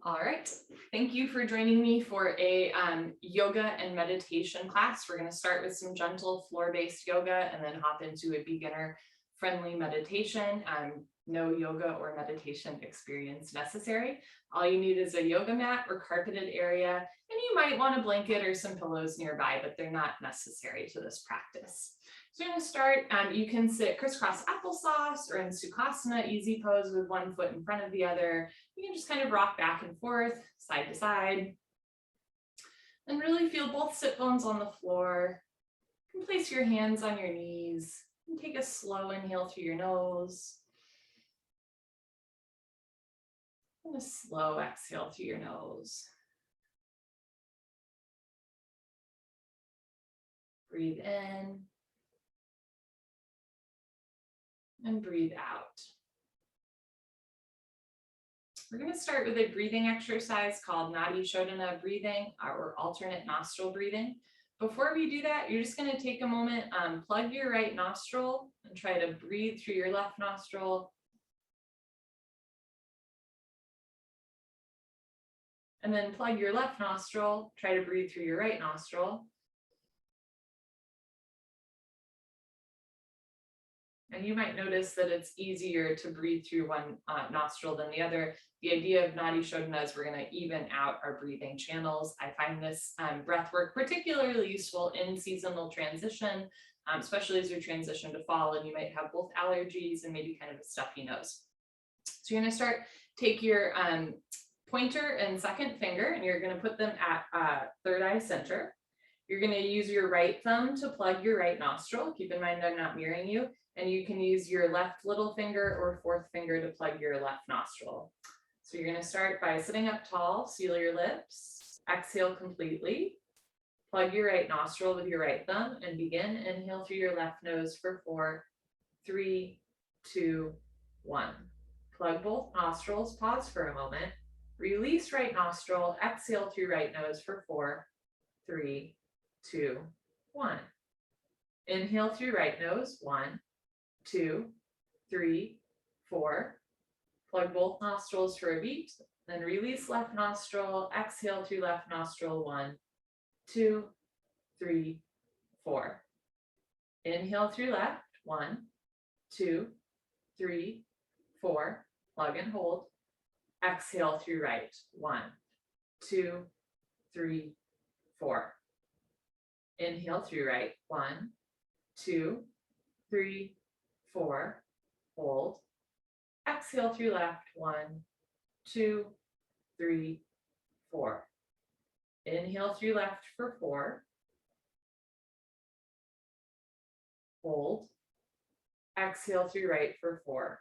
All right, thank you for joining me for a yoga and meditation class. We're going to start with some gentle floor-based yoga and then hop into a beginner-friendly meditation. No yoga or meditation experience necessary. All you need is a yoga mat or carpeted area, and you might want a blanket or some pillows nearby, but they're not necessary to this practice. So we're going to start, you can sit crisscross applesauce or in Sukhasana, easy pose with one foot in front of the other. You can just kind of rock back and forth, side to side, and really feel both sit bones on the floor. You can place your hands on your knees and take a slow inhale through your nose and a slow exhale through your nose. Breathe in and breathe out. We're going to start with a breathing exercise called Nadi Shodhana breathing or alternate nostril breathing. Before we do that, you're just going to take a moment, plug your right nostril and try to breathe through your left nostril. And then plug your left nostril, try to breathe through your right nostril. And you might notice that it's easier to breathe through one nostril than the other. The idea of Nadi Shodhana is we're going to even out our breathing channels. I find this breath work particularly useful in seasonal transition, especially as you transition to fall and you might have both allergies and maybe kind of a stuffy nose. So you're going to start, take your pointer and second finger, and you're going to put them at third eye center. You're going to use your right thumb to plug your right nostril. Keep in mind I'm not mirroring you. And you can use your left little finger or fourth finger to plug your left nostril. So you're going to start by sitting up tall, seal your lips, exhale completely, plug your right nostril with your right thumb, and begin. Inhale through your left nose for 4, 3, 2, 1. Plug both nostrils, pause for a moment, release right nostril, exhale through right nose for 4, 3, 2, 1. Inhale through right nose, 1, 2, 3, 4. Plug both nostrils for a beat, then release left nostril, exhale through left nostril, 1, 2, 3, 4. Inhale through left, 1, 2, 3, 4. Plug and hold. Exhale through right, 1, 2, 3, 4. Inhale through right, 1, 2, 3, 4, hold. Exhale through left, 1, 2, 3, 4. Inhale through left for 4. Hold. Exhale through right for 4.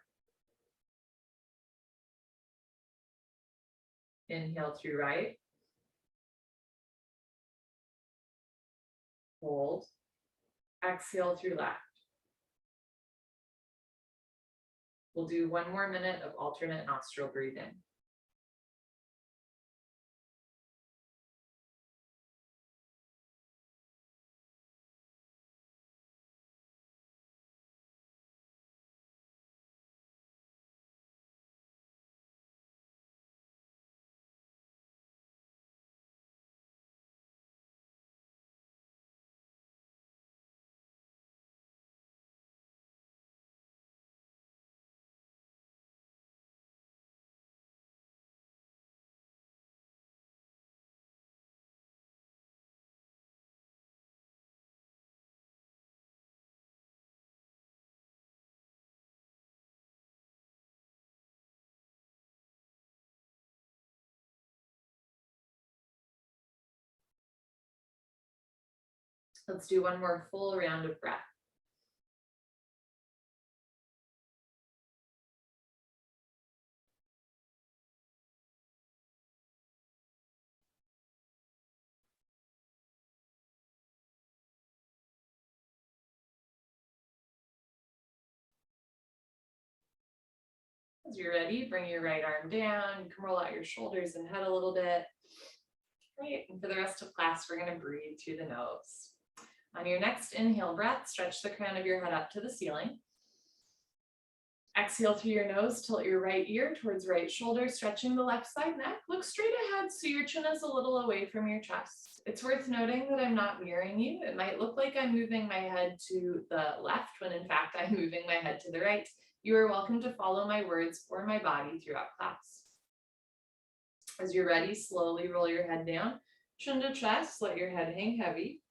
Inhale through right. Hold. Exhale through left. We'll do 1 more minute of alternate nostril breathing. Let's do 1 more full round of breath. As you're ready, bring your right arm down. You can roll out your shoulders and head a little bit. Great. And for the rest of class, we're going to breathe through the nose. On your next inhale breath, stretch the crown of your head up to the ceiling. Exhale through your nose, tilt your right ear towards right shoulder, stretching the left side neck. Look straight ahead so your chin is a little away from your chest. It's worth noting that I'm not mirroring you. It might look like I'm moving my head to the left when in fact I'm moving my head to the right. You are welcome to follow my words or my body throughout class. As you're ready, slowly roll your head down, chin to chest, let your head hang heavy.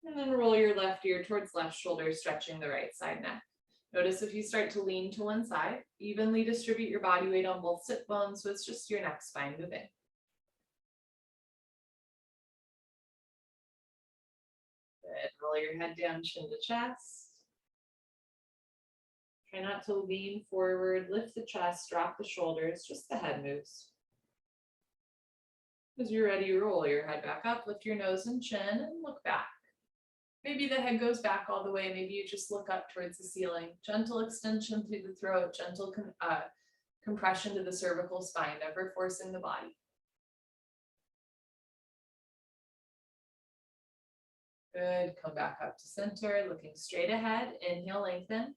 And then roll your left ear towards left shoulder, stretching the right side neck. Notice if you start to lean to one side, evenly distribute your body weight on both sit bones, so it's just your neck spine moving. Good. Roll your head down, chin to chest. Try not to lean forward, lift the chest, drop the shoulders, just the head moves. As you're ready, roll your head back up, lift your nose and chin, and look back. Maybe the head goes back all the way. Maybe you just look up towards the ceiling. Gentle extension through the throat, gentle compression to the cervical spine, never forcing the body. Good. Come back up to center, looking straight ahead. Inhale, lengthen.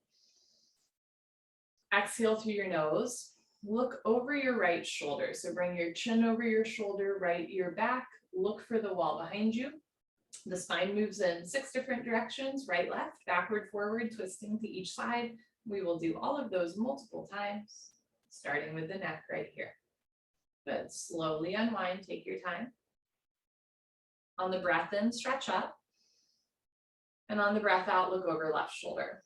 Exhale through your nose. Look over your right shoulder. So bring your chin over your shoulder, right ear back. Look for the wall behind you. The spine moves in 6 different directions, right, left, backward, forward, twisting to each side. We will do all of those multiple times, starting with the neck right here. Good. Slowly unwind, take your time. On the breath in, stretch up. And on the breath out, look over left shoulder.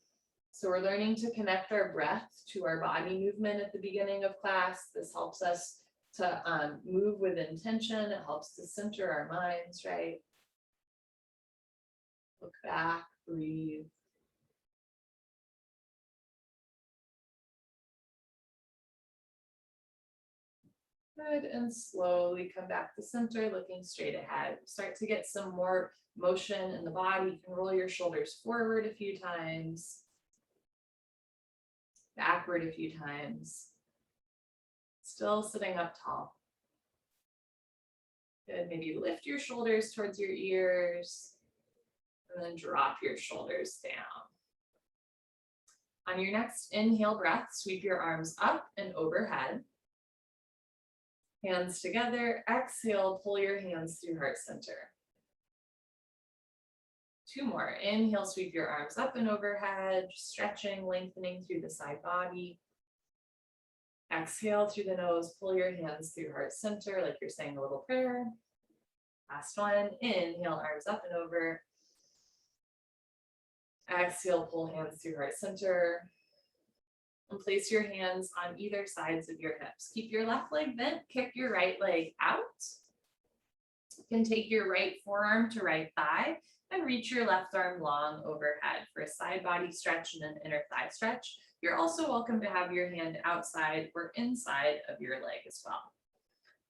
So we're learning to connect our breath to our body movement at the beginning of class. This helps us to move with intention. It helps to center our minds, right? Look back, breathe. Good, and slowly come back to center, looking straight ahead. Start to get some more motion in the body. You can roll your shoulders forward a few times, backward a few times. Still sitting up tall. Good, maybe lift your shoulders towards your ears. And then drop your shoulders down. On your next inhale breath, sweep your arms up and overhead. Hands together. Exhale, pull your hands through heart center. 2 more. Inhale, sweep your arms up and overhead, stretching, lengthening through the side body. Exhale through the nose, pull your hands through heart center like you're saying a little prayer. Last one. Inhale, arms up and over. Exhale, pull hands through heart center. And place your hands on either sides of your hips. Keep your left leg bent, kick your right leg out. You can take your right forearm to right thigh and reach your left arm long overhead for a side body stretch and an inner thigh stretch. You're also welcome to have your hand outside or inside of your leg as well.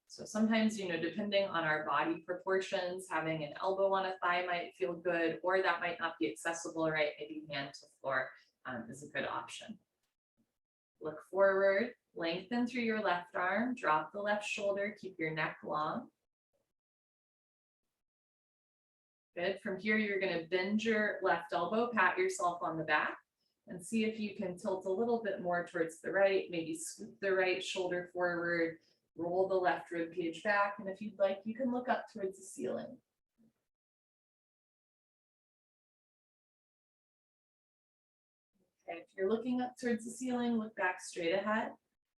So sometimes, depending on our body proportions, having an elbow on a thigh might feel good, or that might not be accessible, right? Maybe hand to floor is a good option. Look forward, lengthen through your left arm, drop the left shoulder, keep your neck long. Good. From here, you're going to bend your left elbow, pat yourself on the back, and see if you can tilt a little bit more towards the right, maybe scoop the right shoulder forward. Roll the left rib cage back, and if you'd like, you can look up towards the ceiling. Okay, if you're looking up towards the ceiling, look back straight ahead.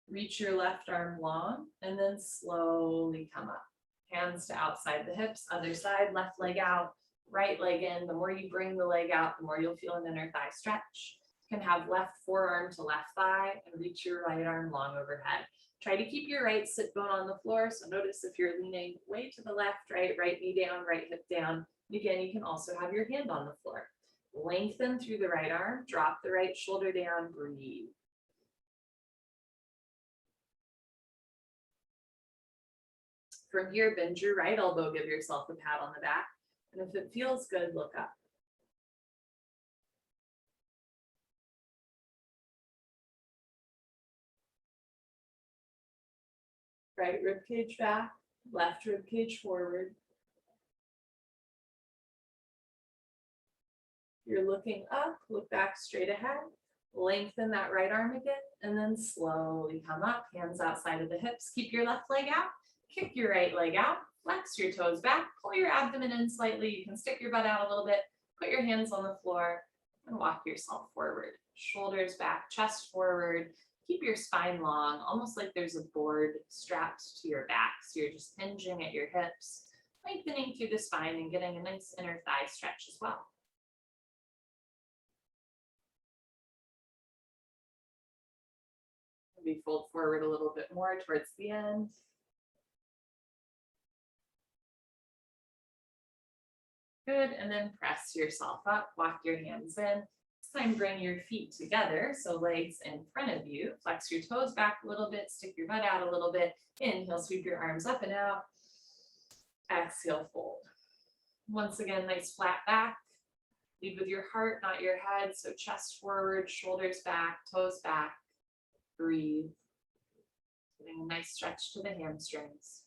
Reach your left arm long, and then slowly come up. Hands to outside the hips, other side, left leg out, right leg in. The more you bring the leg out, the more you'll feel an inner thigh stretch. You can have left forearm to left thigh and reach your right arm long overhead. Try to keep your right sit bone on the floor. So notice if you're leaning way to the left, right knee down, right hip down. And again, you can also have your hand on the floor. Lengthen through the right arm, drop the right shoulder down, breathe. From here, bend your right elbow, give yourself a pat on the back. And if it feels good, look up. Right rib cage back, left rib cage forward. you're looking up, look back straight ahead. Lengthen that right arm again, and then slowly come up, hands outside of the hips. Keep your left leg out, kick your right leg out, flex your toes back, pull your abdomen in slightly. You can stick your butt out a little bit, put your hands on the floor, and walk yourself forward. Shoulders back, chest forward. Keep your spine long, almost like there's a board strapped to your back. So you're just hinging at your hips, lengthening through the spine and getting a nice inner thigh stretch as well. Maybe fold forward a little bit more towards the end. Good, and then press yourself up, walk your hands in. This time bring your feet together, so legs in front of you. Flex your toes back a little bit, stick your butt out a little bit. Inhale, sweep your arms up and out. Exhale, fold. Once again, nice flat back. Lead with your heart, not your head, so chest forward, shoulders back, toes back. Breathe. Getting a nice stretch to the hamstrings.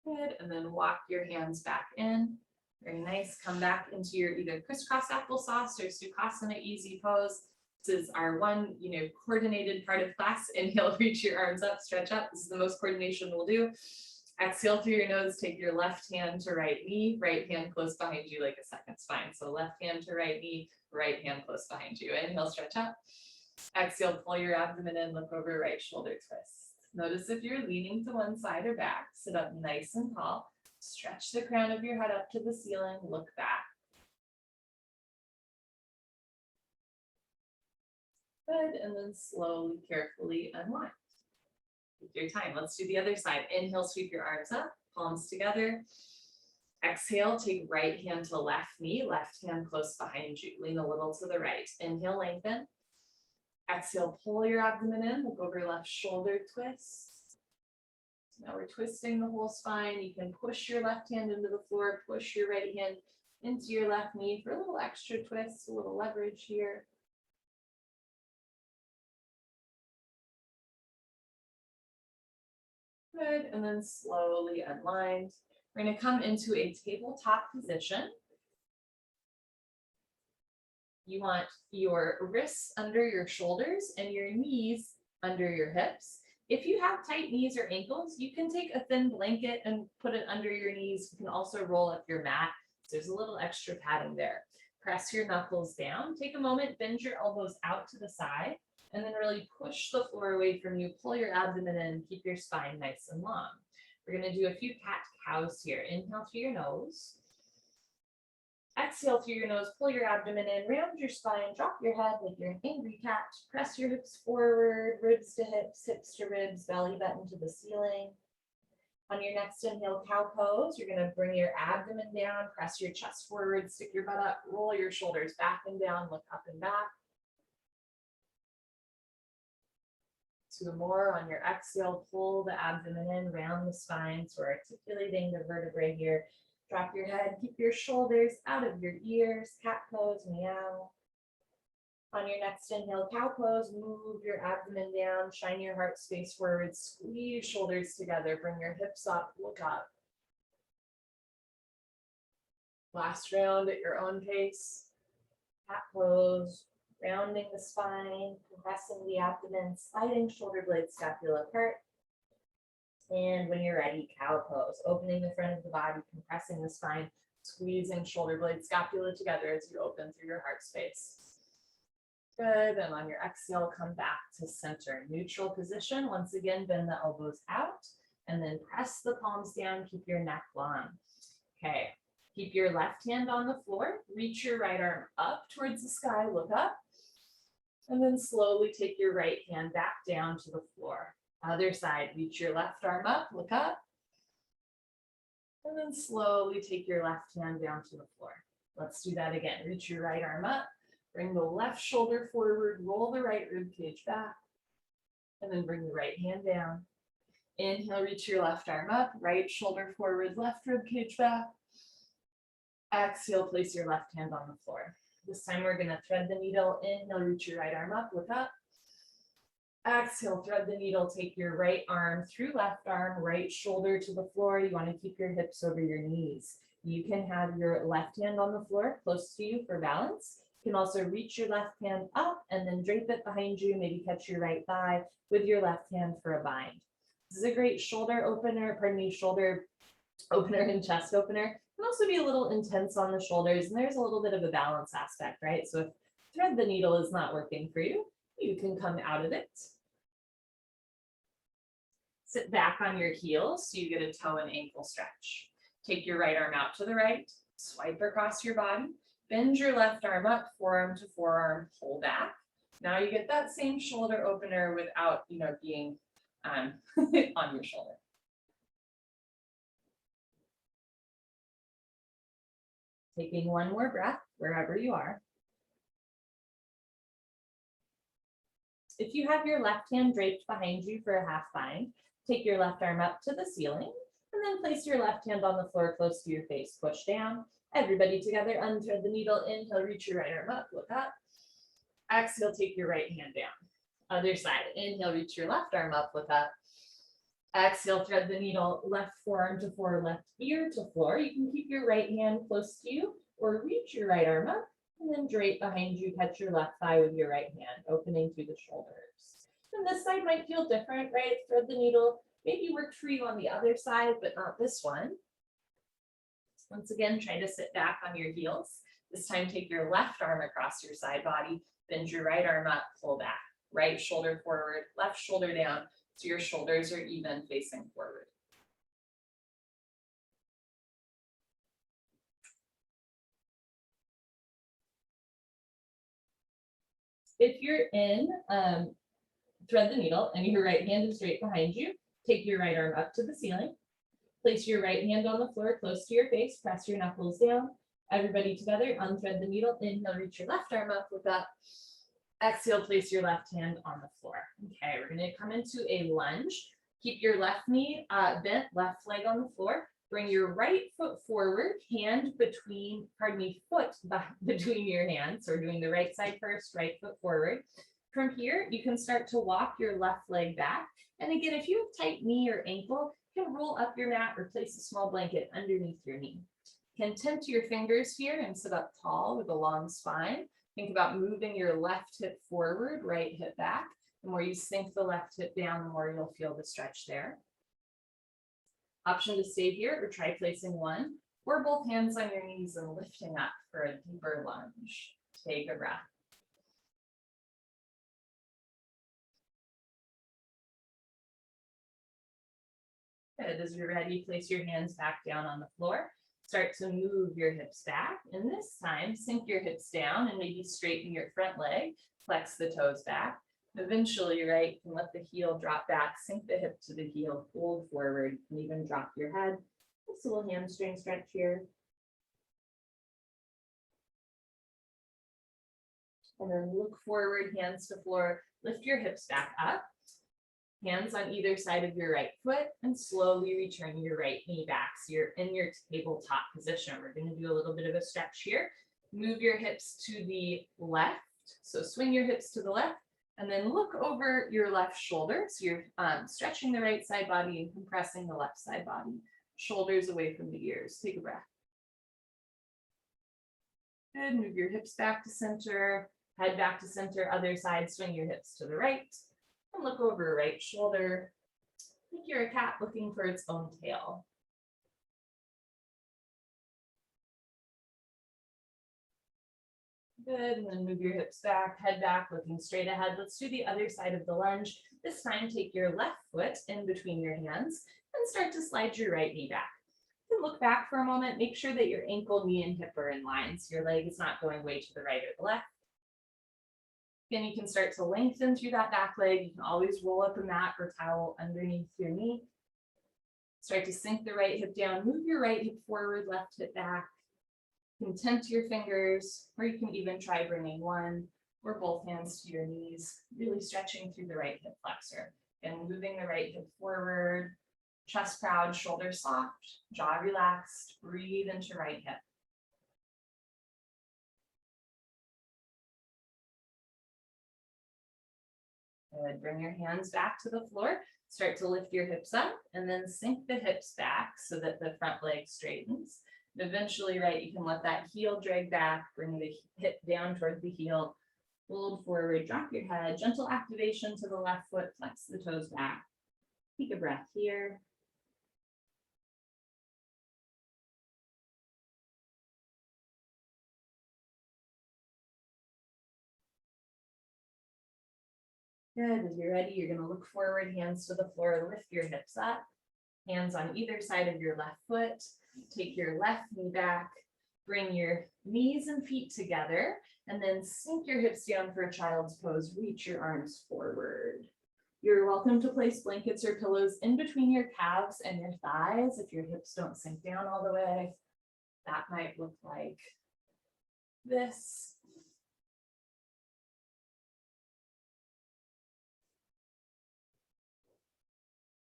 Good, and then walk your hands back in. Very nice. Come back into your either crisscross applesauce or Sukhasana easy pose. This is our one, coordinated part of class. Inhale, reach your arms up, stretch up. This is the most coordination we'll do. Exhale through your nose, take your left hand to right knee, right hand close behind you like a second spine. So left hand to right knee, right hand close behind you. Inhale, stretch up. Exhale, pull your abdomen in, look over, right shoulder twist. Notice if you're leaning to one side or back, sit up nice and tall. Stretch the crown of your head up to the ceiling, look back. Good, and then slowly, carefully unwind. Take your time. Let's do the other side. Inhale, sweep your arms up, palms together. Exhale, take right hand to left knee, left hand close behind you. Lean a little to the right. Inhale, lengthen. Exhale, pull your abdomen in, look over left shoulder twist. Now we're twisting the whole spine. You can push your left hand into the floor, push your right hand into your left knee for a little extra twist, a little leverage here. Good, and then slowly unwind. We're going to come into a tabletop position. You want your wrists under your shoulders and your knees under your hips. If you have tight knees or ankles, you can take a thin blanket and put it under your knees. You can also roll up your mat. So there's a little extra padding there. Press your knuckles down. Take a moment, bend your elbows out to the side, and then really push the floor away from you. Pull your abdomen in, keep your spine nice and long. We're going to do a few cat-cows here. Inhale through your nose. Exhale through your nose, pull your abdomen in, round your spine, drop your head like you're an angry cat. Press your hips forward, ribs to hips, hips to ribs, belly button to the ceiling. On your next inhale, cow pose, you're going to bring your abdomen down, press your chest forward, stick your butt up, roll your shoulders back and down, look up and back. Two more. On your exhale, pull the abdomen in, round the spine. So we're articulating the vertebrae here. Drop your head, keep your shoulders out of your ears, cat pose, meow. On your next inhale, cow pose, move your abdomen down, shine your heart space forward, squeeze shoulders together, bring your hips up, look up. Last round at your own pace. Cat pose, rounding the spine, compressing the abdomen, sliding shoulder blades, scapula apart. And when you're ready, cow pose, opening the front of the body, compressing the spine, squeezing shoulder blades, scapula together as you open through your heart space. Good, and on your exhale, come back to center. Neutral position. Once again, bend the elbows out, and then press the palms down, keep your neck long. Okay, keep your left hand on the floor, reach your right arm up towards the sky, look up, and then slowly take your right hand back down to the floor. Other side, reach your left arm up, look up, and then slowly take your left hand down to the floor. Let's do that again. Reach your right arm up, bring the left shoulder forward, roll the right rib cage back, and then bring the right hand down. Inhale, reach your left arm up, right shoulder forward, left rib cage back. Exhale, place your left hand on the floor. This time we're going to thread the needle. Inhale, reach your right arm up, look up. Exhale, thread the needle, take your right arm through left arm, right shoulder to the floor. You want to keep your hips over your knees. You can have your left hand on the floor close to you for balance. You can also reach your left hand up and then drape it behind you, maybe catch your right thigh with your left hand for a bind. This is a great shoulder opener, shoulder opener and chest opener. It can also be a little intense on the shoulders, and there's a little bit of a balance aspect, right? So if thread the needle is not working for you, you can come out of it. Sit back on your heels so you get a toe and ankle stretch. Take your right arm out to the right, swipe across your body, bend your left arm up, forearm to forearm, pull back. Now you get that same shoulder opener without, being on your shoulder. Taking one more breath wherever you are. If you have your left hand draped behind you for a half bind, take your left arm up to the ceiling and then place your left hand on the floor close to your face. Push down. Everybody together, unthread the needle. Inhale, reach your right arm up, look up. Exhale, take your right hand down. Other side. Inhale, reach your left arm up, look up. Exhale, thread the needle, left forearm to floor, left ear to floor. You can keep your right hand close to you or reach your right arm up and then drape behind you, catch your left thigh with your right hand, opening through the shoulders. And this side might feel different, right? Thread the needle, maybe work for you on the other side, but not this one. Once again, try to sit back on your heels. This time, take your left arm across your side body, bend your right arm up, pull back. Right shoulder forward, left shoulder down, so your shoulders are even facing forward. If you're in thread the needle and your right hand is straight behind you, take your right arm up to the ceiling. Place your right hand on the floor close to your face, press your knuckles down. Everybody together, unthread the needle. Inhale, reach your left arm up, look up. Exhale, place your left hand on the floor. Okay, we're going to come into a lunge. Keep your left knee bent, left leg on the floor. Bring your right foot forward, foot between your hands. So we're doing the right side first, right foot forward. From here, you can start to walk your left leg back. And again, if you have tight knee or ankle, you can roll up your mat or place a small blanket underneath your knee. You can tend to your fingers here and sit up tall with a long spine. Think about moving your left hip forward, right hip back. The more you sink the left hip down, the more you'll feel the stretch there. Option to stay here or try placing one or both hands on your knees and lifting up for a deeper lunge. Take a breath. Good. As you're ready, place your hands back down on the floor. Start to move your hips back, and this time sink your hips down and maybe straighten your front leg, flex the toes back. Eventually, right, you can let the heel drop back, sink the hip to the heel, fold forward, and even drop your head. Just a little hamstring stretch here. And then look forward, hands to floor, lift your hips back up. Hands on either side of your right foot and slowly return your right knee back. So you're in your tabletop position. We're going to do a little bit of a stretch here. Move your hips to the left. So swing your hips to the left and then look over your left shoulder. So you're stretching the right side body and compressing the left side body. Shoulders away from the ears. Take a breath. Good. Move your hips back to center. Head back to center. Other side. Swing your hips to the right. And look over right shoulder. Like you're a cat looking for its own tail. Good, and then move your hips back, head back, looking straight ahead. Let's do the other side of the lunge. This time, take your left foot in between your hands and start to slide your right knee back. And look back for a moment. Make sure that your ankle, knee, and hip are in line, so your leg is not going way to the right or the left. Then you can start to lengthen through that back leg. You can always roll up a mat or towel underneath your knee. Start to sink the right hip down. Move your right hip forward, left hip back. You can tent to your fingers, or you can even try bringing one or both hands to your knees, really stretching through the right hip flexor. And moving the right hip forward, chest proud, shoulders soft, jaw relaxed. Breathe into right hip. Good. Bring your hands back to the floor. Start to lift your hips up and then sink the hips back so that the front leg straightens. And eventually, right, you can let that heel drag back, bring the hip down toward the heel, fold forward, drop your head, gentle activation to the left foot, flex the toes back. Take a breath here. Good. As you're ready, you're going to look forward, hands to the floor, lift your hips up, hands on either side of your left foot. Take your left knee back, bring your knees and feet together, and then sink your hips down for a child's pose. Reach your arms forward. You're welcome to place blankets or pillows in between your calves and your thighs if your hips don't sink down all the way. That might look like this.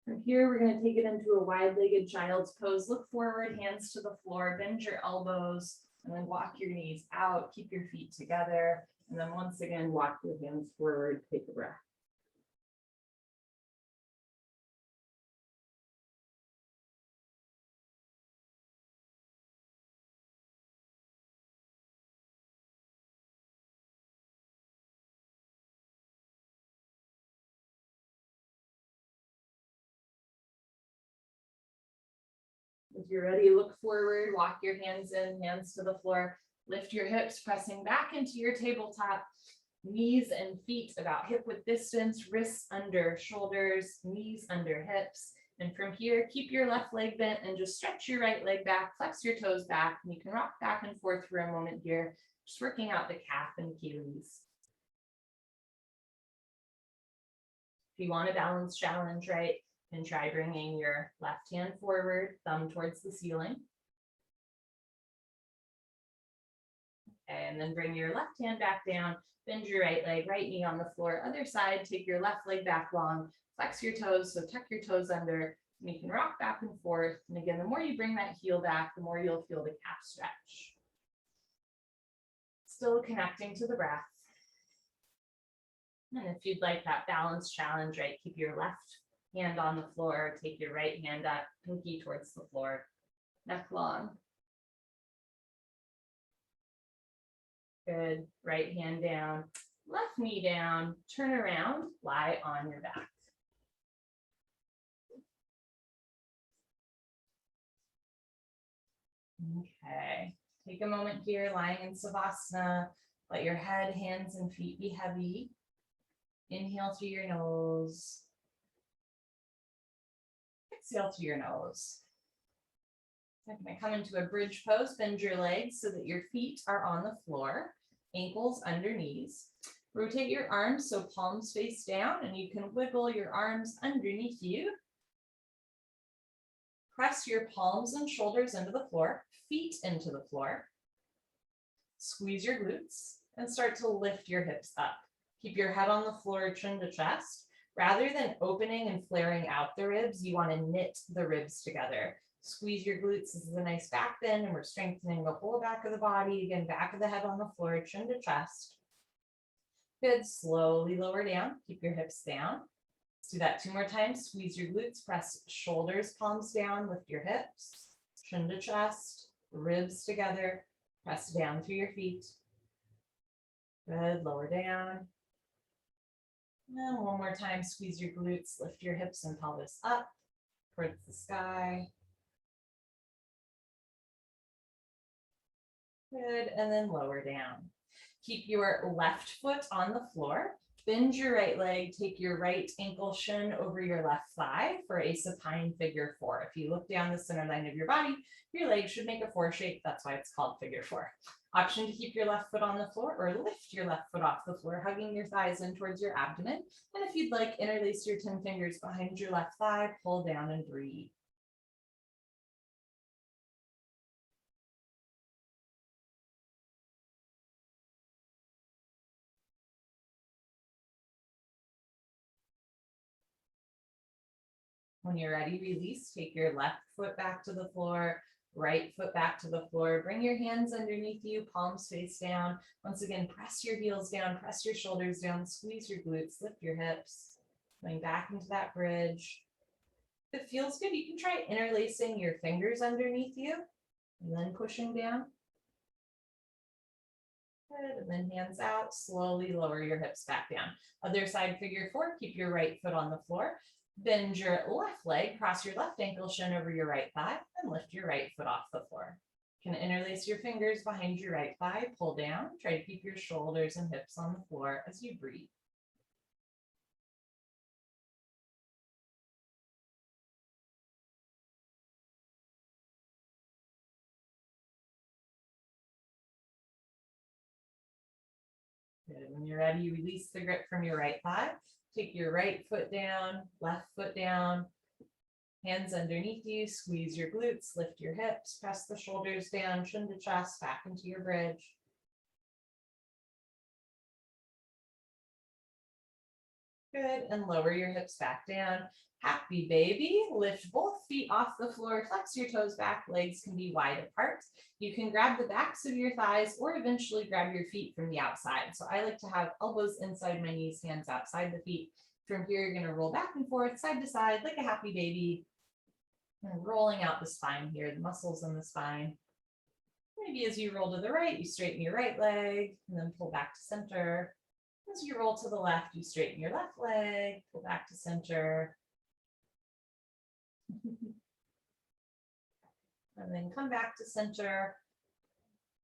From here, we're going to take it into a wide-legged child's pose. Look forward, hands to the floor, bend your elbows, and then walk your knees out. Keep your feet together. And then once again, walk your hands forward. Take a breath. If you're ready, look forward, walk your hands in, hands to the floor, lift your hips, pressing back into your tabletop, knees and feet about hip width distance, wrists under shoulders, knees under hips. And from here, keep your left leg bent and just stretch your right leg back, flex your toes back, and you can rock back and forth for a moment here, just working out the calf and Achilles. If you want a balance challenge, right, and try bringing your left hand forward, thumb towards the ceiling. Okay, and then bring your left hand back down, bend your right leg, right knee on the floor. Other side, take your left leg back long, flex your toes, so tuck your toes under, and you can rock back and forth. And again, the more you bring that heel back, the more you'll feel the calf stretch. Still connecting to the breath. And if you'd like that balance challenge, right, keep your left hand on the floor, take your right hand up, pinky towards the floor, neck long. Good. Right hand down, left knee down, turn around, lie on your back. Okay. Take a moment here, lying in Savasana. Let your head, hands, and feet be heavy. Inhale through your nose. Exhale through your nose. I'm going to come into a bridge pose. Bend your legs so that your feet are on the floor, ankles under knees. Rotate your arms so palms face down, and you can wiggle your arms underneath you. Press your palms and shoulders into the floor, feet into the floor. Squeeze your glutes and start to lift your hips up. Keep your head on the floor, chin to chest. Rather than opening and flaring out the ribs, you want to knit the ribs together. Squeeze your glutes. This is a nice back bend, and we're strengthening the whole back of the body. Again, back of the head on the floor, chin to chest. Good. Slowly lower down. Keep your hips down. Let's do that 2 more times. Squeeze your glutes. Press shoulders, palms down. Lift your hips. Chin to chest. Ribs together. Press down through your feet. Good. Lower down. And 1 more time. Squeeze your glutes. Lift your hips and pelvis up towards the sky. Good, and then lower down. Keep your left foot on the floor. Bend your right leg, take your right ankle shin over your left thigh for a supine figure 4. If you look down the center line of your body, your leg should make a 4 shape. That's why it's called figure 4. Option to keep your left foot on the floor or lift your left foot off the floor, hugging your thighs in towards your abdomen. And if you'd like, interlace your 10 fingers behind your left thigh, pull down and breathe. When you're ready, release. Take your left foot back to the floor, right foot back to the floor. Bring your hands underneath you, palms face down. Once again, press your heels down, press your shoulders down, squeeze your glutes, lift your hips. Going back into that bridge. If it feels good, you can try interlacing your fingers underneath you and then pushing down. Good, and then hands out, slowly lower your hips back down. Other side, figure four, keep your right foot on the floor. Bend your left leg, cross your left ankle, shin over your right thigh, and lift your right foot off the floor. You can interlace your fingers behind your right thigh, pull down, try to keep your shoulders and hips on the floor as you breathe. Good. When you're ready, release the grip from your right thigh. Take your right foot down, left foot down, hands underneath you, squeeze your glutes, lift your hips, press the shoulders down, chin to chest, back into your bridge. Good, and lower your hips back down. Happy baby, lift both feet off the floor, flex your toes back, legs can be wide apart. You can grab the backs of your thighs or eventually grab your feet from the outside. So I like to have elbows inside my knees, hands outside the feet. From here, you're gonna roll back and forth, side to side, like a happy baby. And rolling out the spine here, the muscles in the spine. Maybe as you roll to the right, you straighten your right leg and then pull back to center. As you roll to the left, you straighten your left leg, pull back to center. And then come back to center.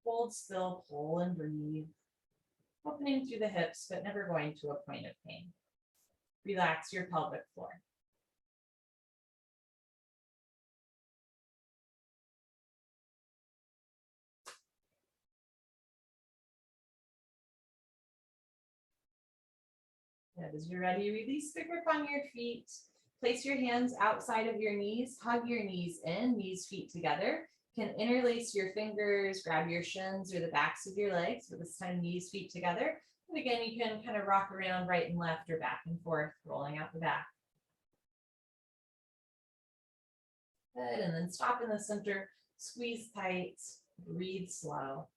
Hold still, pull and breathe. Opening through the hips, but never going to a point of pain. Relax your pelvic floor. Good. As you're ready, release the grip on your feet. Place your hands outside of your knees, hug your knees in, knees, feet together. You can interlace your fingers, grab your shins or the backs of your legs, but this time knees, feet together. And again, you can kind of rock around right and left or back and forth, rolling out the back. Good, and then stop in the center, squeeze tight, breathe slow.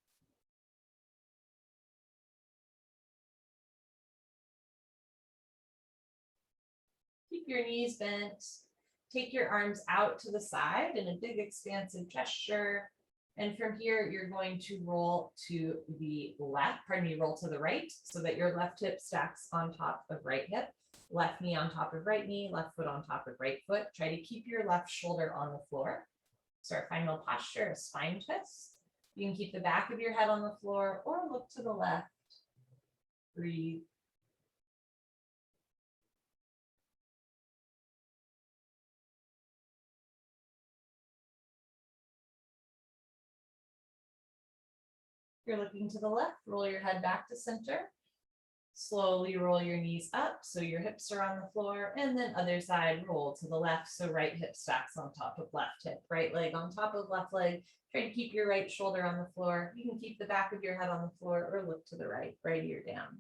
Keep your knees bent. Take your arms out to the side in a big expansive gesture. And from here, you're going to roll to the left, roll to the right so that your left hip stacks on top of right hip. Left knee on top of right knee, left foot on top of right foot. Try to keep your left shoulder on the floor. So our final posture, a spine twist. You can keep the back of your head on the floor or look to the left. Breathe. You're looking to the left, roll your head back to center. Slowly roll your knees up so your hips are on the floor, and then other side, roll to the left so right hip stacks on top of left hip, right leg on top of left leg. Try to keep your right shoulder on the floor. You can keep the back of your head on the floor or look to the right, right ear down.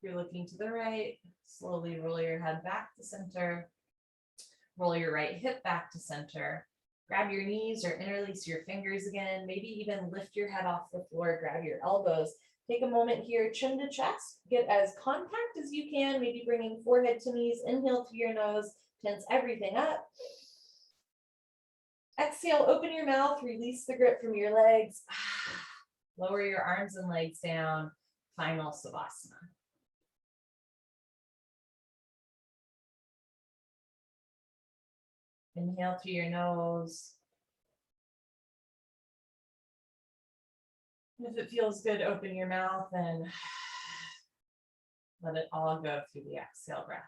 You're looking to the right, slowly roll your head back to center. Roll your right hip back to center. Grab your knees or interlace your fingers again. Maybe even lift your head off the floor, grab your elbows. Take a moment here, chin to chest. Get as compact as you can, maybe bringing forehead to knees. Inhale through your nose, tense everything up. Exhale, open your mouth, release the grip from your legs. Lower your arms and legs down. Final Savasana. Inhale through your nose. And if it feels good, open your mouth and let it all go through the exhale breath.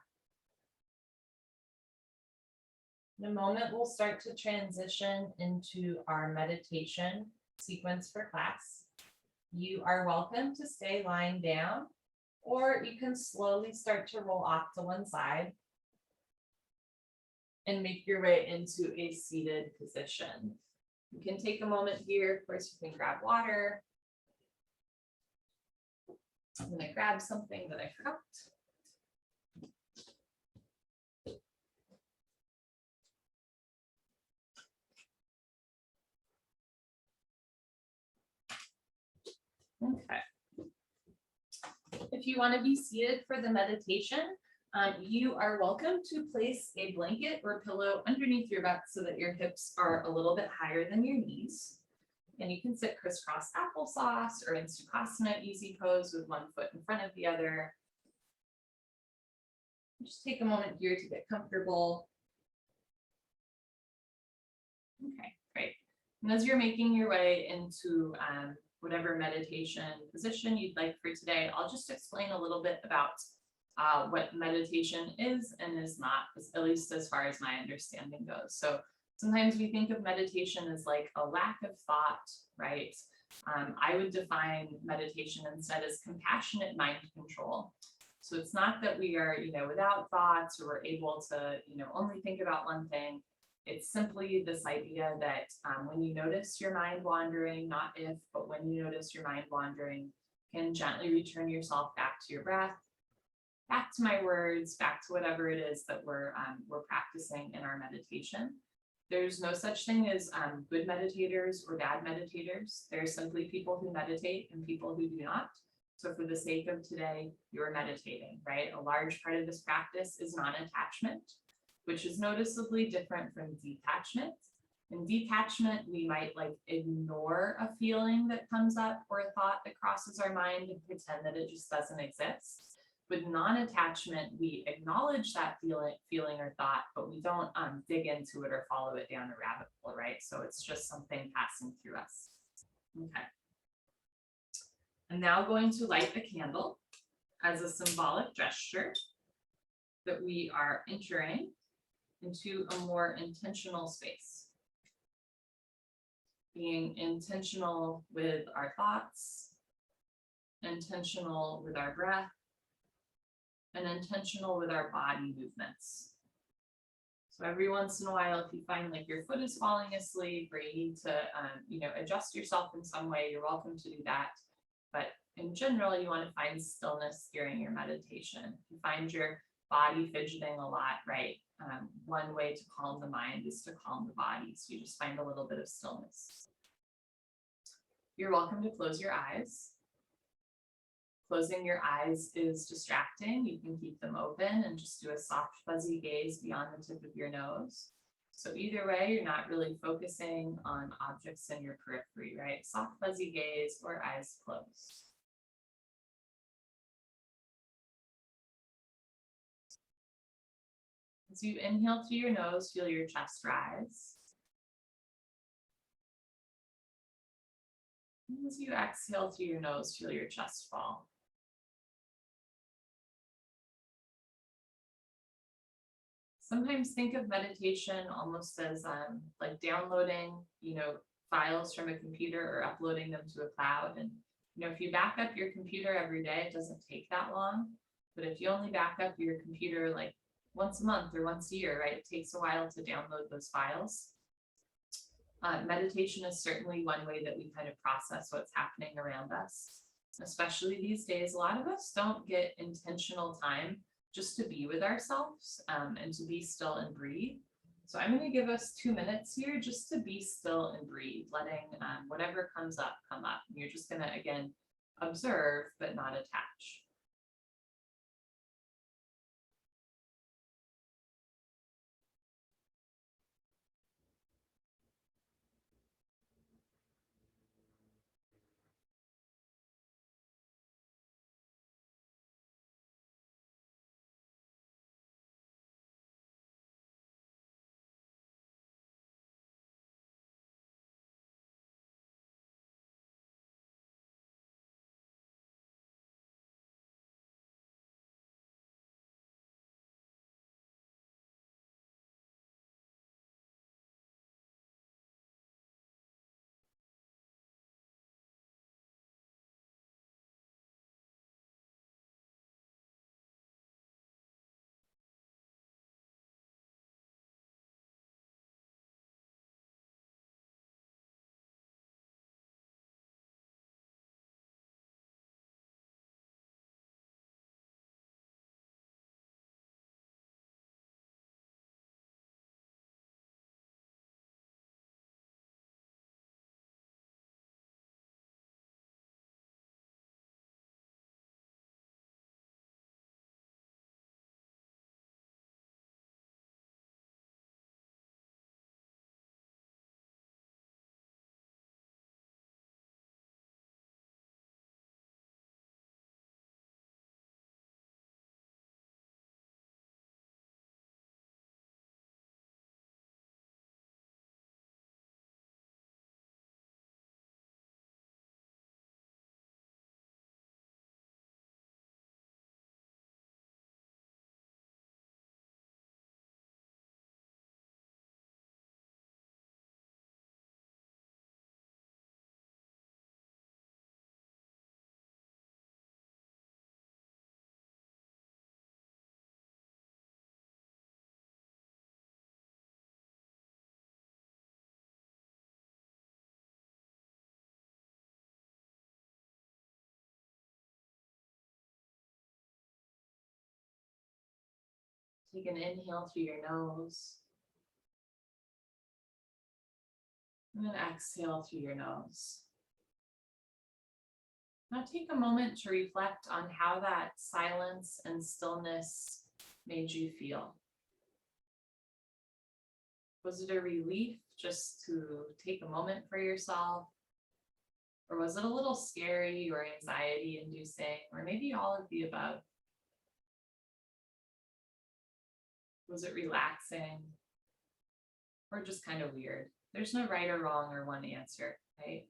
In a moment, we'll start to transition into our meditation sequence for class. You are welcome to stay lying down, or you can slowly start to roll off to one side and make your way into a seated position. You can take a moment here. Of course, you can grab water. I'm going to grab something that I forgot. Okay. If you want to be seated for the meditation, you are welcome to place a blanket or pillow underneath your butt so that your hips are a little bit higher than your knees. And you can sit crisscross applesauce or in Sukhasana easy pose with one foot in front of the other. Just take a moment here to get comfortable. Okay, great. And as you're making your way into whatever meditation position you'd like for today, I'll just explain a little bit about what meditation is and is not, at least as far as my understanding goes. So sometimes we think of meditation as like a lack of thought, right? I would define meditation instead as compassionate mind control. So it's not that we are, without thoughts or we're able to, only think about one thing. It's simply this idea that when you notice your mind wandering, not if, but when you notice your mind wandering, can gently return yourself back to your breath, back to my words, back to whatever it is that we're practicing in our meditation. There's no such thing as good meditators or bad meditators. There are simply people who meditate and people who do not. So for the sake of today, you're meditating, right? A large part of this practice is non-attachment, which is noticeably different from detachment. In detachment, we might ignore a feeling that comes up or a thought that crosses our mind and pretend that it just doesn't exist. With non-attachment, we acknowledge that feeling or thought, but we don't dig into it or follow it down a rabbit hole, right? So it's just something passing through us. Okay. I'm now going to light a candle as a symbolic gesture that we are entering into a more intentional space. Being intentional with our thoughts, intentional with our breath, and intentional with our body movements. So every once in a while, if you find like your foot is falling asleep or you need to, adjust yourself in some way, you're welcome to do that. But in general, you want to find stillness during your meditation. If you find your body fidgeting a lot, right? One way to calm the mind is to calm the body. So you just find a little bit of stillness. You're welcome to close your eyes. Closing your eyes is distracting. You can keep them open and just do a soft, fuzzy gaze beyond the tip of your nose. So either way, you're not really focusing on objects in your periphery, right? Soft, fuzzy gaze or eyes closed. As you inhale through your nose, feel your chest rise. And as you exhale through your nose, feel your chest fall. Sometimes think of meditation almost as like downloading, files from a computer or uploading them to a cloud. And, if you back up your computer every day, it doesn't take that long. But if you only back up your computer like once a month or once a year, right, it takes a while to download those files. Meditation is certainly one way that we kind of process what's happening around us. Especially these days, a lot of us don't get intentional time just to be with ourselves and to be still and breathe. So I'm going to give us 2 minutes here just to be still and breathe, letting whatever comes up come up. And you're just going to, again, observe, but not attach. Take an inhale through your nose. And then exhale through your nose. Now take a moment to reflect on how that silence and stillness made you feel. Was it a relief just to take a moment for yourself? Or was it a little scary or anxiety inducing, or maybe all of the above? Was it relaxing? Or just kind of weird? There's no right or wrong or one answer, right?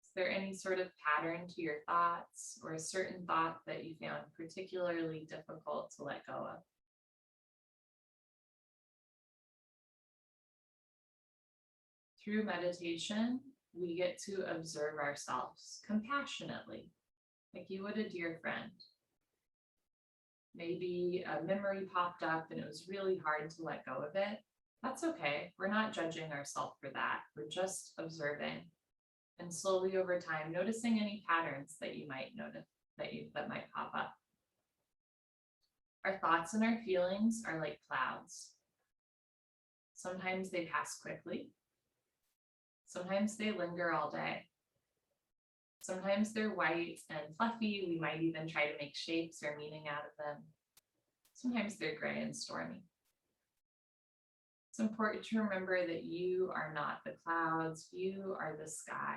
Is there any sort of pattern to your thoughts or a certain thought that you found particularly difficult to let go of? Through meditation, we get to observe ourselves compassionately, like you would a dear friend. Maybe a memory popped up and it was really hard to let go of it. That's okay. We're not judging ourselves for that. We're just observing. And slowly over time, noticing any patterns that you might notice that might pop up. Our thoughts and our feelings are like clouds. Sometimes they pass quickly. Sometimes they linger all day. Sometimes they're white and fluffy. We might even try to make shapes or meaning out of them. Sometimes they're gray and stormy. It's important to remember that you are not the clouds, you are the sky.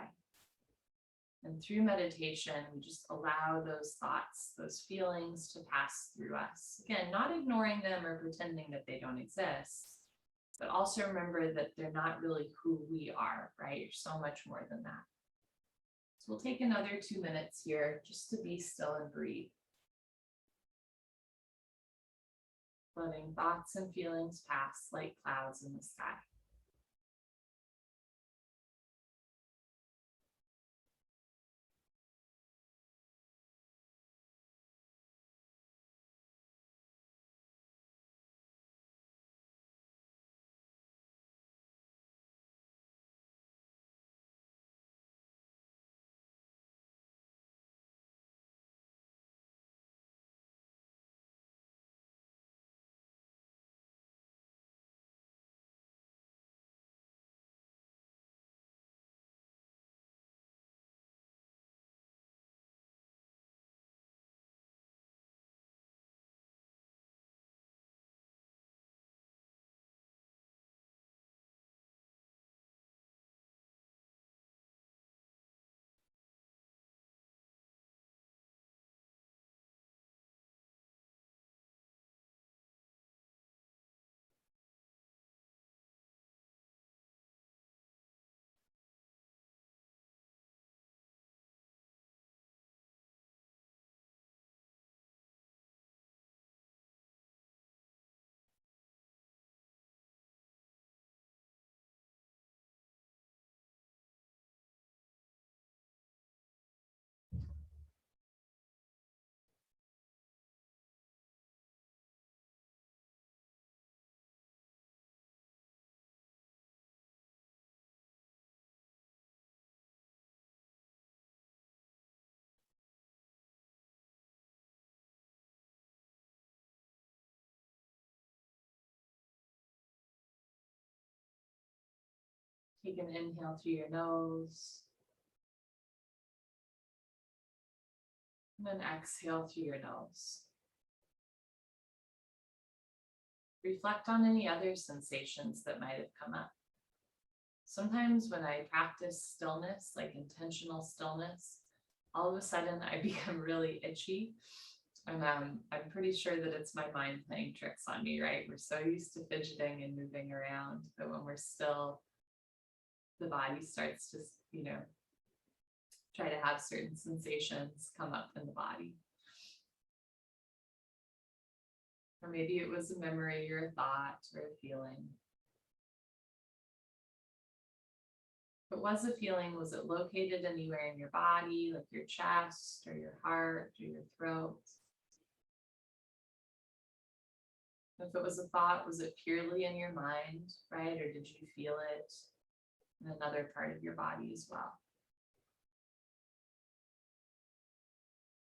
And through meditation, we just allow those thoughts, those feelings to pass through us. Again, not ignoring them or pretending that they don't exist, but also remember that they're not really who we are, right? You're so much more than that. So we'll take another 2 minutes here just to be still and breathe. Letting thoughts and feelings pass like clouds in the sky. Take an inhale through your nose. And then exhale through your nose. Reflect on any other sensations that might have come up. Sometimes when I practice stillness, like intentional stillness, all of a sudden I become really itchy. And I'm pretty sure that it's my mind playing tricks on me, right? We're so used to fidgeting and moving around, but when we're still, the body starts to, try to have certain sensations come up in the body. Or maybe it was a memory or a thought or a feeling. If it was a feeling, was it located anywhere in your body, like your chest or your heart or your throat? If it was a thought, was it purely in your mind, right? Or did you feel it in another part of your body as well?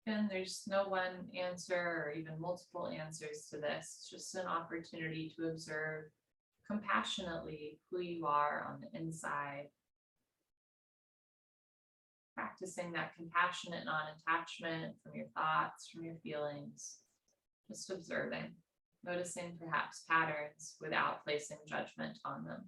And there's no one answer or even multiple answers to this. It's just an opportunity to observe compassionately who you are on the inside, practicing that compassionate non-attachment from your thoughts, from your feelings, just observing, noticing perhaps patterns without placing judgment on them.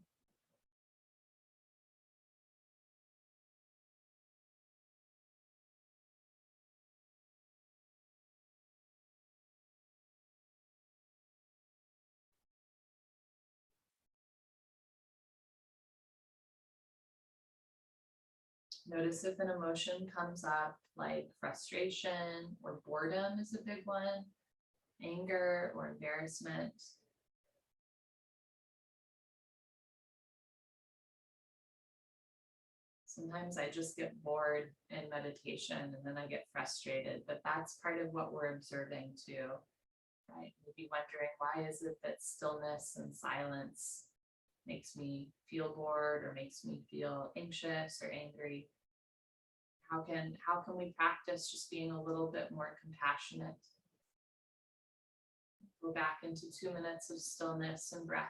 Notice if an emotion comes up, like frustration or boredom is a big one, anger or embarrassment. Sometimes I just get bored in meditation and then I get frustrated, but that's part of what we're observing too, right? Maybe wondering, why is it that stillness and silence makes me feel bored or makes me feel anxious or angry? How can we practice just being a little bit more compassionate? Go back into 2 minutes of stillness and breath.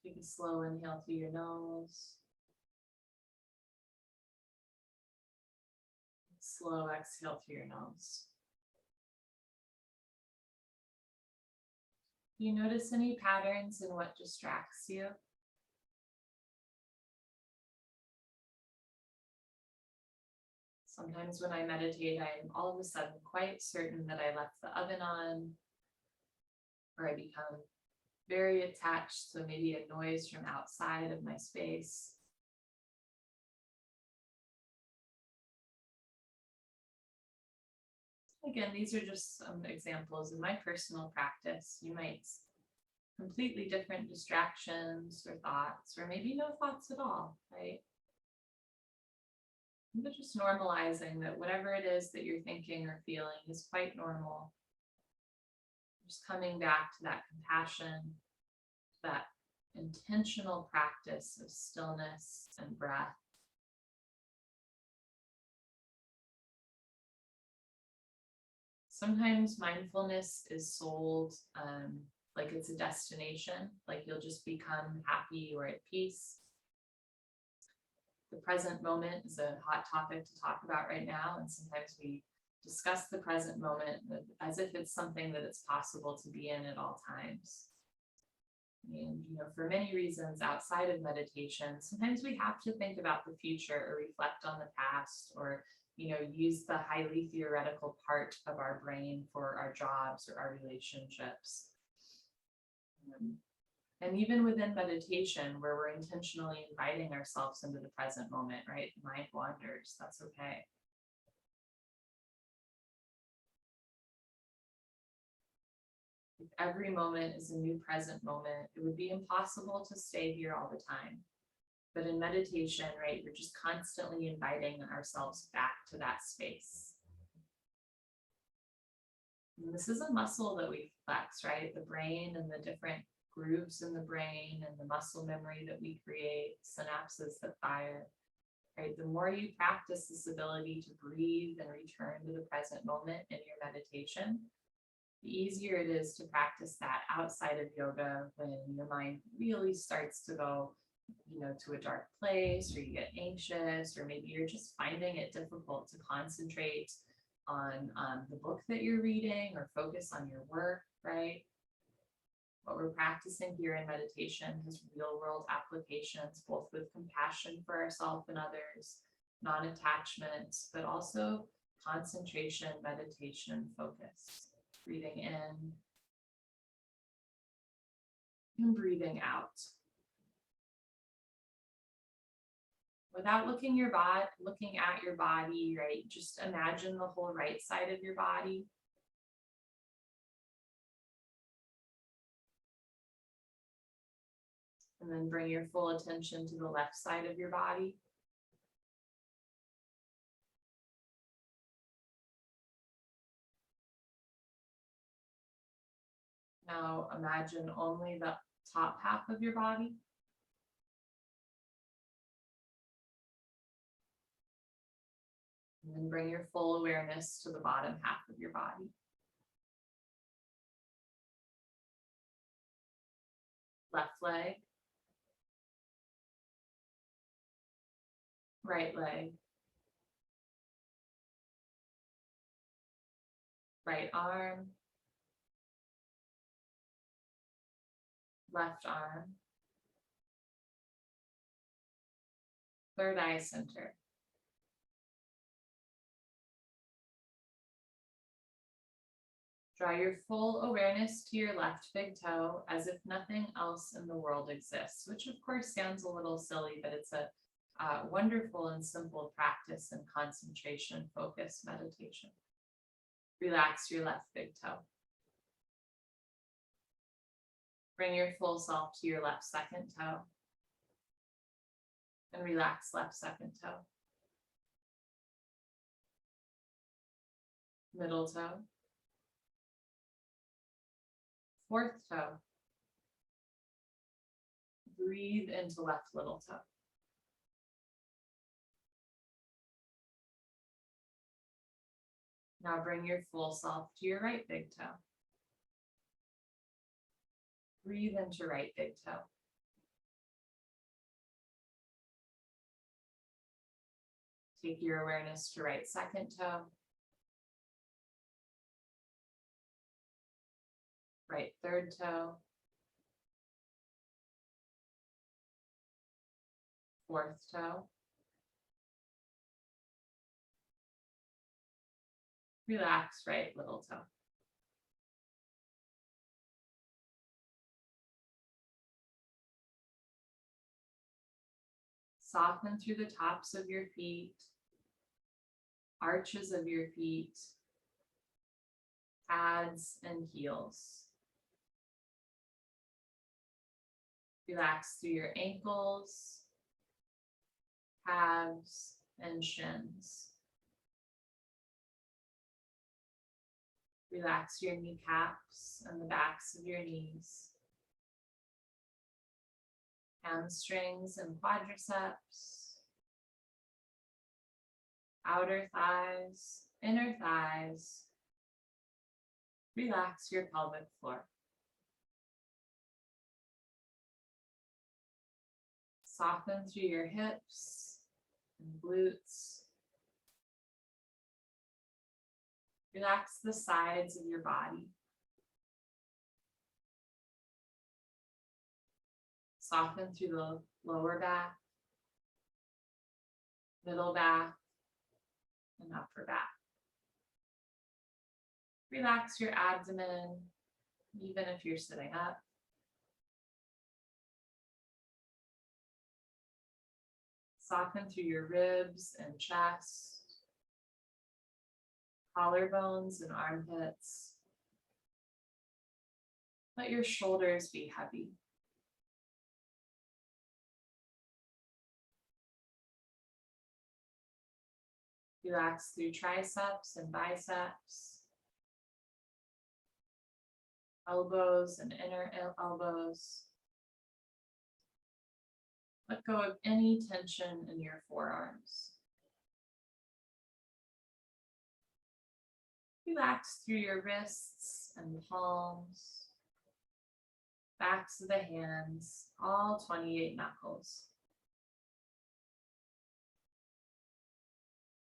Take a slow inhale through your nose. Slow exhale through your nose. Do you notice any patterns in what distracts you? Sometimes when I meditate, I'm all of a sudden quite certain that I left the oven on, or I become very attached to maybe a noise from outside of my space. Again, these are just some examples in my personal practice. You might completely different distractions or thoughts, or maybe no thoughts at all, right? But just normalizing that whatever it is that you're thinking or feeling is quite normal. Just coming back to that compassion, that intentional practice of stillness and breath. Sometimes mindfulness is sold like it's a destination, like you'll just become happy or at peace. The present moment is a hot topic to talk about right now, and sometimes we Discuss the present moment as if it's something that it's possible to be in at all times. And, for many reasons outside of meditation, sometimes we have to think about the future or reflect on the past or, use the highly theoretical part of our brain for our jobs or our relationships. And even within meditation, where we're intentionally inviting ourselves into the present moment, right? Mind wanders, that's okay. If every moment is a new present moment, it would be impossible to stay here all the time. But in meditation, right, we're just constantly inviting ourselves back to that space. And this is a muscle that we flex, right? The brain and the different grooves in the brain and the muscle memory that we create, synapses that fire, right? The more you practice this ability to breathe and return to the present moment in your meditation, the easier it is to practice that outside of yoga when your mind really starts to go, to a dark place, or you get anxious, or maybe you're just finding it difficult to concentrate on the book that you're reading or focus on your work, right? What we're practicing here in meditation has real world applications, both with compassion for ourselves and others, non-attachment, but also concentration, meditation, focus. Breathing in and breathing out. Without looking at your body, right? Just imagine the whole right side of your body. And then bring your full attention to the left side of your body. Now imagine only the top half of your body. And then bring your full awareness to the bottom half of your body. Left leg. Right leg. Right arm. Left arm. Third eye center. Draw your full awareness to your left big toe as if nothing else in the world exists, which of course sounds a little silly, but it's a wonderful and simple practice in concentration, focus, meditation. Relax your left big toe. Bring your full self to your left second toe. And relax left second toe. Middle toe. Fourth toe. Breathe into left little toe. Now bring your full self to your right big toe. Breathe into right big toe. Take your awareness to right second toe. Right third toe. Fourth toe. Relax right little toe. Soften through the tops of your feet, arches of your feet, pads and heels. Relax through your ankles, calves, and shins. Relax your kneecaps and the backs of your knees. Hamstrings and quadriceps. Outer thighs, inner thighs. Relax your pelvic floor. Soften through your hips and glutes. Relax the sides of your body. Soften through the lower back, middle back, and upper back. Relax your abdomen, even if you're sitting up. Soften through your ribs and chest, collarbones and armpits. Let your shoulders be heavy. Relax through triceps and biceps, elbows and inner elbows. Let go of any tension in your forearms. Relax through your wrists and palms, backs of the hands, all 28 knuckles.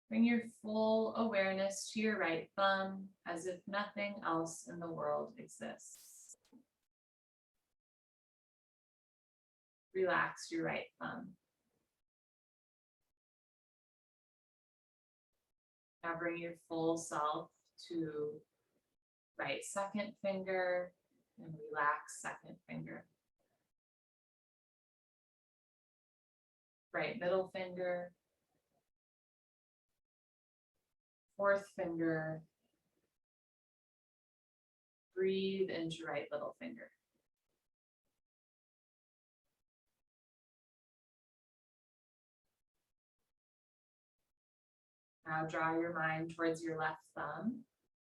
Bring your full awareness to your right thumb as if nothing else in the world exists. Relax your right thumb. Now bring your full self to right second finger and relax second finger. Right middle finger. Fourth finger. Breathe into right little finger. Now draw your mind towards your left thumb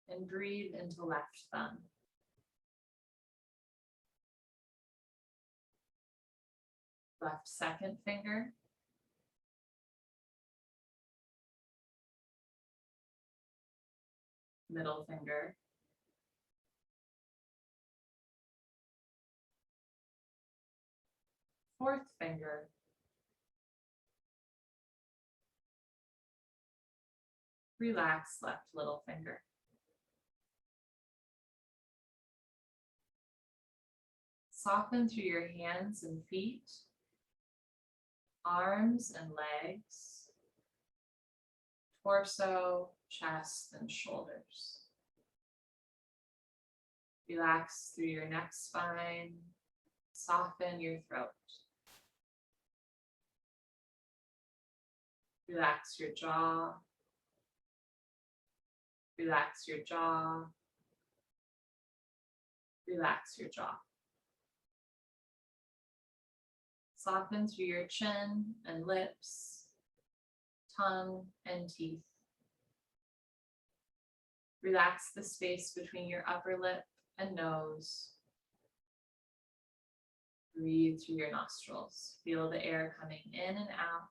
and breathe into left thumb. Left second finger. Middle finger. Fourth finger. Relax left little finger. Soften through your hands and feet, arms and legs, torso, chest, and shoulders. Relax through your neck spine, soften your throat. Relax your jaw. Relax your jaw. Relax your jaw. Soften through your chin and lips, tongue and teeth. Relax the space between your upper lip and nose. Breathe through your nostrils. Feel the air coming in and out.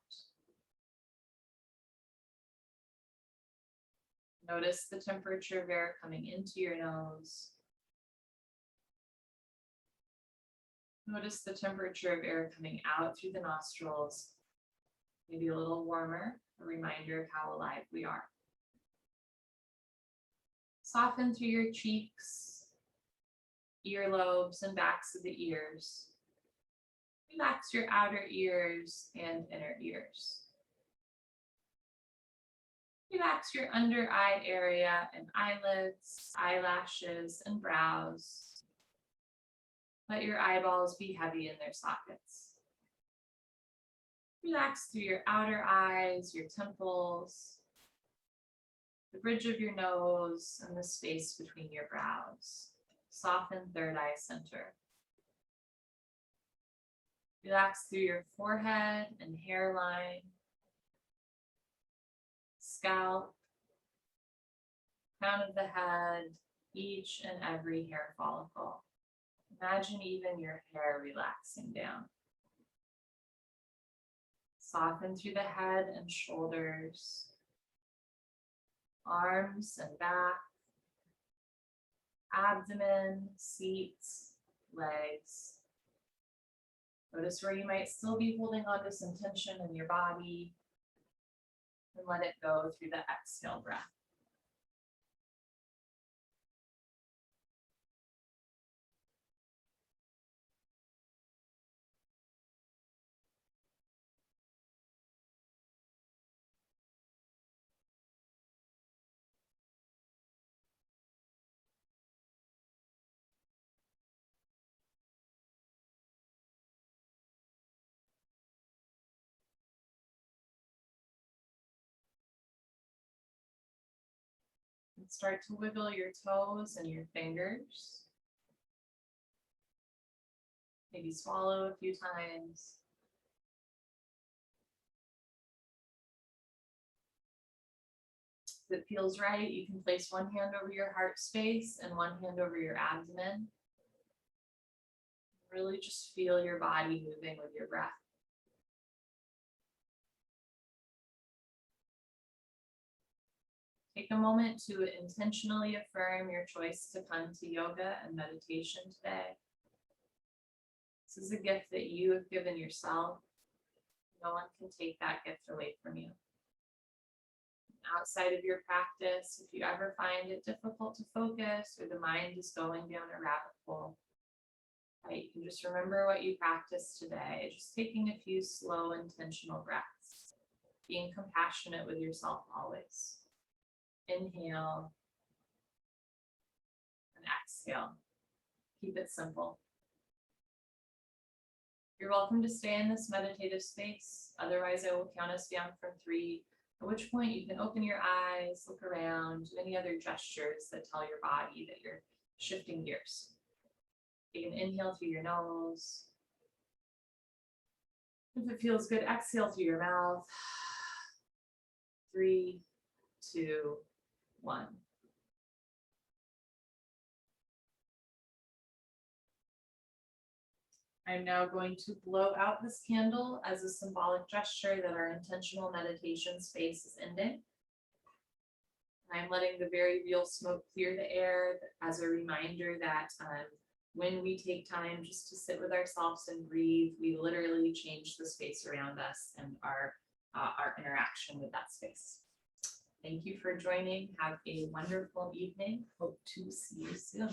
Notice the temperature of air coming into your nose. Notice the temperature of air coming out through the nostrils. Maybe a little warmer, a reminder of how alive we are. Soften through your cheeks, earlobes, and backs of the ears. Relax your outer ears and inner ears. Relax your under eye area and eyelids, eyelashes, and brows. Let your eyeballs be heavy in their sockets. Relax through your outer eyes, your temples, the bridge of your nose, and the space between your brows. Soften third eye center. Relax through your forehead and hairline, scalp, crown of the head, each and every hair follicle. Imagine even your hair relaxing down. Soften through the head and shoulders, arms and back, abdomen, seats, legs. Notice where you might still be holding on to some tension in your body, and let it go through the exhale breath. And start to wiggle your toes and your fingers. Maybe swallow a few times. If it feels right, you can place one hand over your heart space and one hand over your abdomen. Really just feel your body moving with your breath. Take a moment to intentionally affirm your choice to come to yoga and meditation today. This is a gift that you have given yourself. No one can take that gift away from you. Outside of your practice, if you ever find it difficult to focus or the mind is going down a rabbit hole, right, you can just remember what you practiced today, just taking a few slow, intentional breaths, being compassionate with yourself always. Inhale and exhale. Keep it simple. You're welcome to stay in this meditative space. Otherwise, I will count us down from 3, at which point you can open your eyes, look around, do any other gestures that tell your body that you're shifting gears. You can inhale through your nose. If it feels good, exhale through your mouth. 3, 2, 1. I'm now going to blow out this candle as a symbolic gesture that our intentional meditation space is ending. I'm letting the very real smoke clear the air as a reminder that when we take time just to sit with ourselves and breathe, we literally change the space around us and our interaction with that space. Thank you for joining. Have a wonderful evening. Hope to see you soon.